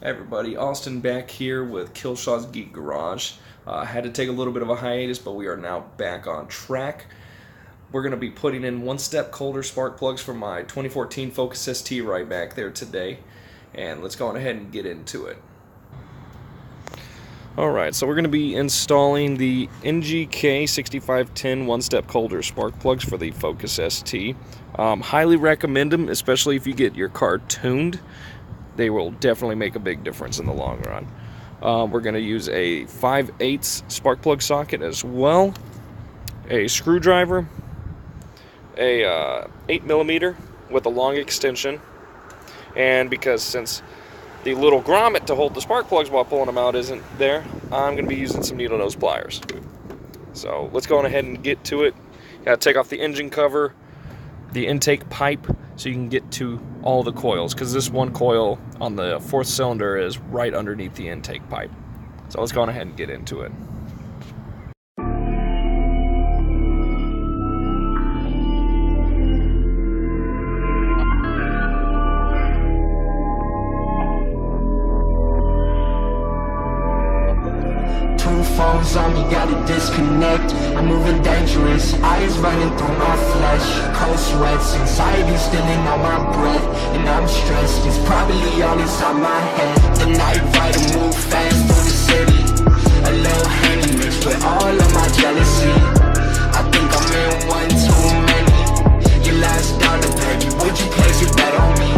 Hey everybody, Austin back here with Killshot's Geek Garage. Had to take a little bit of a hiatus, but we are now back on track. We're going to be putting in one-step colder spark plugs for my 2014 Focus ST right back there today. And let's go on ahead and get into it. Alright, so we're going to be installing the NGK 6510 one-step colder spark plugs for the Focus ST. Highly recommend them, especially if you get your car tuned. They will definitely make a big difference in the long run. We're going to use a 5/8 spark plug socket as well, a screwdriver, a 8mm with a long extension, and because since the little grommet to hold the spark plugs while pulling them out isn't there, I'm going to be using some needle nose pliers. So let's go on ahead and get to it. Got to take off the engine cover, the intake pipe, so you can get to all the coils, because this one coil on the 4th cylinder is right underneath the intake pipe. So let's go on ahead and get into it. Phones on me, gotta disconnect. I'm moving dangerous, eyes running through my flesh. Cold sweats, anxiety stealing on my breath. And I'm stressed, it's probably all inside my head. The night rider move fast through the city. A little Henny mixed with all of my jealousy. I think I'm in one too many. Your last dollar, baby, would you place your bet on me?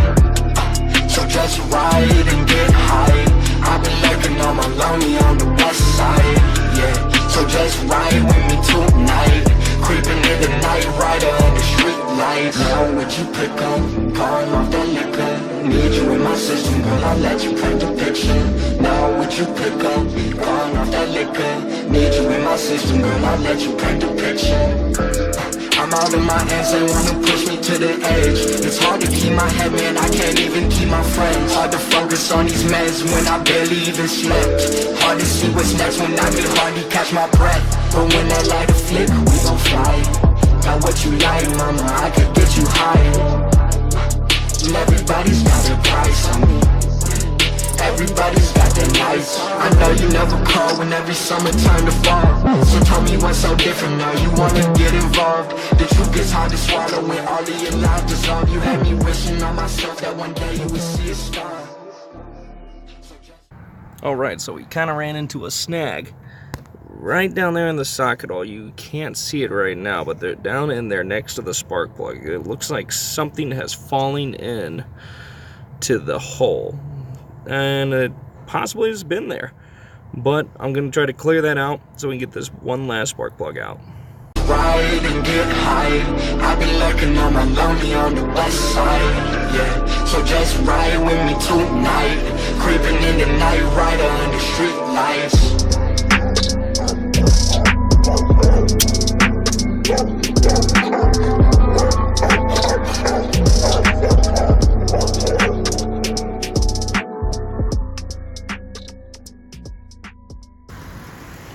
So just ride and get high. I've been lurking on my lonely on the west side, yeah. So just ride with me tonight. Creeping in the night rider under street lights. Now would you pick up, calling off that liquor? Need you in my system, girl, I'll let you paint the picture. Now would you pick up, calling off that liquor? Need you in my system, girl, I'll let you paint the picture. I'm out of my hands, they wanna push me to the edge. It's hard to keep my head, man, I can't even keep my friends. Hard to focus on these meds when I barely even slept. Hard to see what's next when I get hard to catch my breath. But when that lighter flick, we gon' fly. Got what you like, mama, I could get you higher. And everybody's got their price on me. Everybody's got their nights. I know you never call when every summertime to fall. So tell me what's so different now, you wanna get involved. The truth gets hard to swallow when all of your lies dissolve. You had me wishing on myself that one day you would see a star. Alright, so we kind of ran into a snag right down there in the socket hole. You can't see it right now, but they're down in there next to the spark plug. It looks like something has fallen in to the hole, and it possibly has been there, but I'm going to try to clear that out so we can get this one last spark plug out. Ride and get high. I've been lurking on my lonely on the west side, yeah. So just ride with me tonight. Creeping in the night rider under street lights.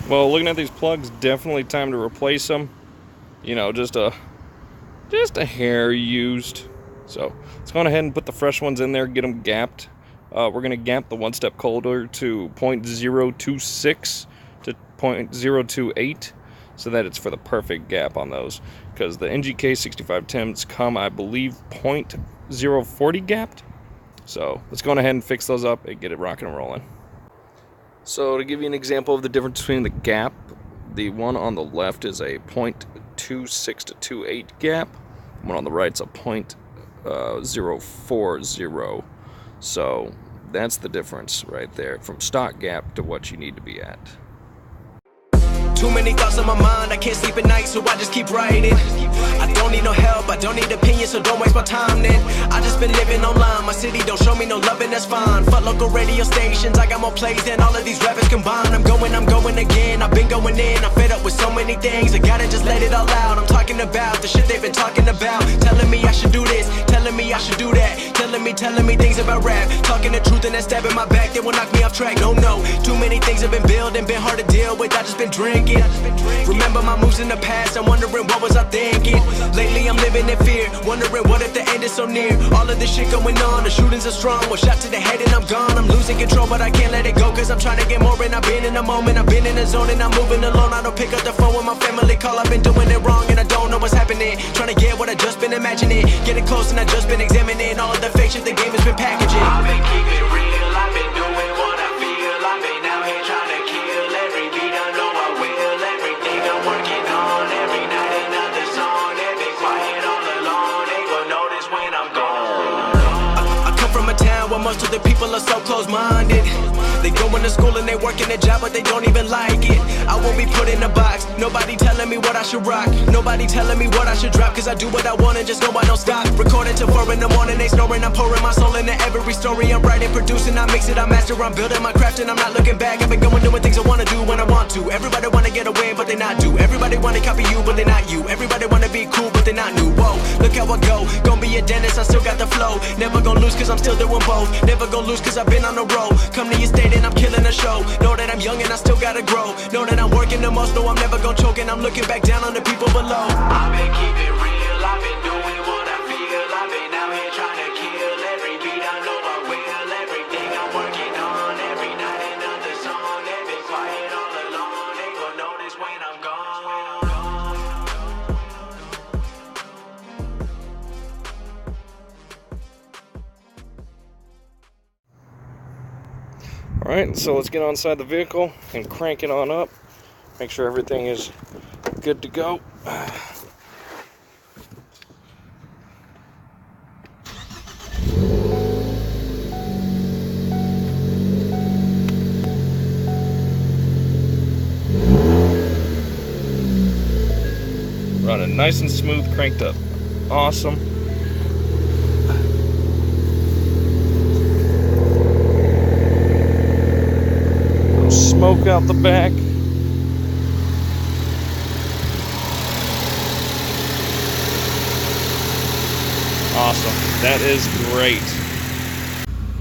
Well, looking at these plugs, definitely time to replace them. You know, just a hair used. So let's go on ahead and put the fresh ones in there, get them gapped. We're going to gap the one-step colder to 0.026 to 0.028 so that it's for the perfect gap on those. Because the NGK 6510s come, I believe, 0.040 gapped. So let's go on ahead and fix those up and get it rocking and rolling. So to give you an example of the difference between the gap, the one on the left is a 0.26 to 28 gap. The one on the right's a 0.040. So that's the difference right there from stock gap to what you need to be at. Too many thoughts on my mind, I can't sleep at night, so I just keep writing. I don't need no help, I don't need opinions, so don't waste my time then. I just been living online, my city don't show me no love and that's fine. Fuck local radio stations, I got more plays than all of these rappers combined. I'm going again, I've been going in, I'm fed up with so many things. I gotta just let it all out, I'm talking about the shit they've been talking about. Telling me I should do this, telling me I should do that. Telling me things about rap. Talking the truth and that stab in my back, they will knock me off track. No, too many things have been building, been hard to deal with, I just been drinking. drinking. Remember my moves in the past, I'm wondering what was I thinking. Lately I'm living in fear, wondering what if the end is so near. All of this shit going on, the shootings are strong. One shot to the head and I'm gone. I'm losing control but I can't let it go, cause I'm trying to get more. And I've been in the moment, I've been in the zone, and I'm moving alone. I don't pick up the phone when my family call. I've been doing it wrong and I don't know what's happening. Trying to get what I just been imagining, getting close and I just been examining all of the fake shit the game has been packaging. I've been keeping real, I've been doing what I feel. I've been out here trying to kill every beat, I know I will. Everything I'm working on, every night another song. They've been quiet all along, they gon' notice when I'm gone. I come from a town where most of the people are so close-minded. They go into school and they work in a job but they don't even like it. I won't be put in a box, nobody telling me what I should rock. Nobody telling me what I should drop, cause I do what I want and just know I don't stop. Recording till 4 in the morning, they snoring. I'm pouring my soul into every story. I'm writing, producing, I mix it, I master. I'm building my craft and I'm not looking back. I've been going doing things I wanna do when I want to. Everybody wanna get away but they not do. Everybody wanna copy you but they not you. Everybody wanna be cool but they not new. Whoa, look how I go, gonna be a dentist, I still got the flow. Never gonna lose cause I'm still doing both. Never gonna lose cause I've been on the road. Come to your state and I'm killing the show. Know that I'm young and I still gotta grow. Know that I'm working the most, know I'm never gonna choke. And I'm looking back down on the people below. I've been keeping real, I've been doing what I feel. I've been out here trying to kill every beat, I know I will. Everything I'm working on, every night another song. They've been quiet all along, they gon' notice when I'm gone. Alright, so let's get inside the vehicle and crank it on up. Make sure everything is good to go. Running nice and smooth, cranked up. Awesome. Smoke out the back. Awesome. That is great.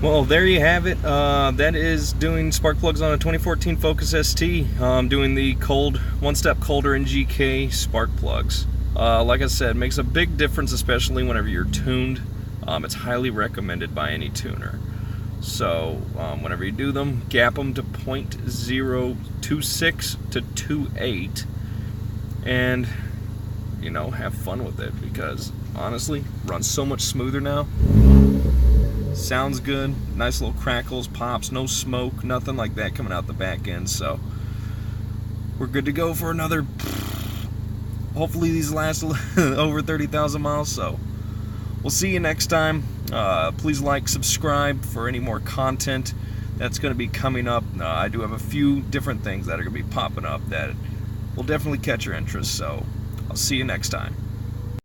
Well, there you have it. That is doing spark plugs on a 2014 Focus ST. Doing the cold, one-step colder NGK spark plugs. Like I said, makes a big difference, especially whenever you're tuned. It's highly recommended by any tuner. So whenever you do them, gap them to 0.026 to 2.8, and you know, have fun with it, because honestly, runs so much smoother now. Sounds good, nice little crackles, pops, no smoke, nothing like that coming out the back end. So we're good to go for another. Hopefully these last over 30,000 miles. So we'll see you next time. Please like, subscribe for any more content that's going to be coming up. I do have a few different things that are going to be popping up that will definitely catch your interest. So I'll see you next time.